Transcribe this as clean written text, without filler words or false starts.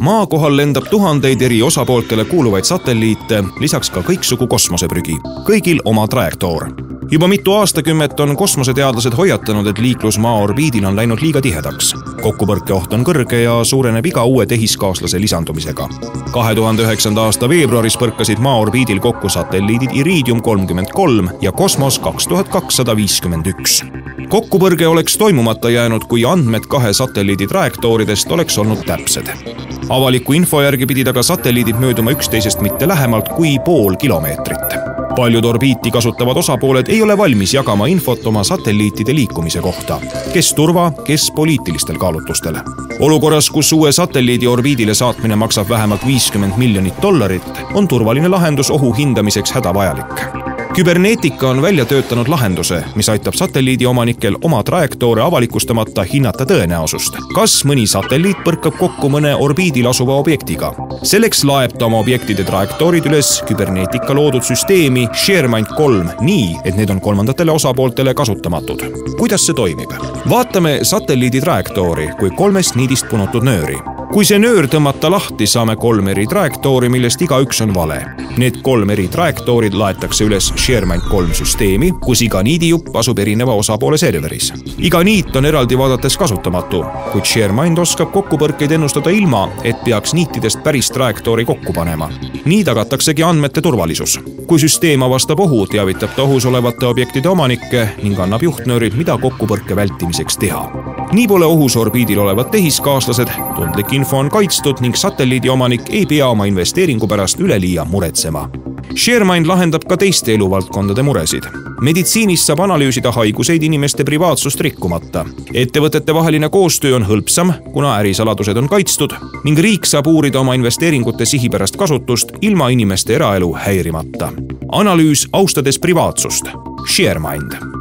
Maa kohal lendab tuhandeid eri osapooltele kuuluvaid satelliite, lisaks ka kõiksugu kosmoseprügi. Kõigil oma trajektoor. Juba mitu aastakümmet on kosmoseteadlased hoiatanud, et liiklus Maa orbiidil on läinud liiga tihedaks. Kokkupõrkeoht on kõrge ja suureneb iga uue tehiskaaslase lisandumisega. 2009. aasta veebruaris põrkasid Maa orbiidil kokku satelliidid Iridium 33 ja Cosmos 2251. Kokkupõrge oleks toimumata jäänud, kui andmed kahe satelliidi trajektooridest oleks olnud täpsed. Avaliku info järgi pidid aga satelliidid mööduma üksteisest mitte lähemalt kui pool kilomeetrit. Paljud orbiiti kasutavad osapooled ei ole valmis jagama infot oma satelliitide liikumise kohta, kes turva, kes poliitilistel kaalutlustel. Olukorras, kus uue satelliidi orbiidile saatmine maksab vähemalt $50 miljonit, on turvaline lahendus ohu hindamiseks hädavajalik. Küberneetika on välja töötanud lahenduse, mis aitab satelliidi omanikel oma trajektoore avalikustamata hinnata tõenäosust. Kas mõni satelliit põrkab kokku mõne orbiidil asuva objektiga? Selleks laeb ta oma objektide trajektoorid üles küberneetika loodud süsteemi ShareMind 3 nii, et need on kolmandatele osapooltele kasutamatud. Kuidas see toimib? Vaatame satelliidi trajektoori kui kolmest niidist punutud nööri. Kui see nöör tõmmata lahti, saame 3 eri trajektoori, millest igaüks on vale. Need 3 eri trajektoorid laetakse üles ShareMind 3 süsteemi, kus iga niidijupp asub erineva osapoole serveris. Iga niit on eraldi vaadates kasutamatu, kuid ShareMind oskab kokkupõrkeid ennustada ilma, et peaks niitidest päris trajektoori kokku panema. Nii tagataksegi andmete turvalisus. Kui süsteem avastab ohu, teavitab ta ohus olevate objektide omanikke ning annab juhtnöörid, mida kokkupõrke vältimiseks teha. Nii pole ohus orbiidil olevad tehiskaaslased, tundlik info on kaitstud ning satelliidi omanik ei pea oma investeeringu pärast üleliia muretsema. ShareMind lahendab ka teiste eluvaldkondade muresid. Meditsiinis saab analüüsida haiguseid inimeste privaatsust rikkumata. Ettevõtete vaheline koostöö on hõlpsam, kuna ärisaladused on kaitstud ning riik saab uurida oma investeeringute sihipärast kasutust ilma inimeste eraelu häirimata. Analüüs austades privaatsust. ShareMind.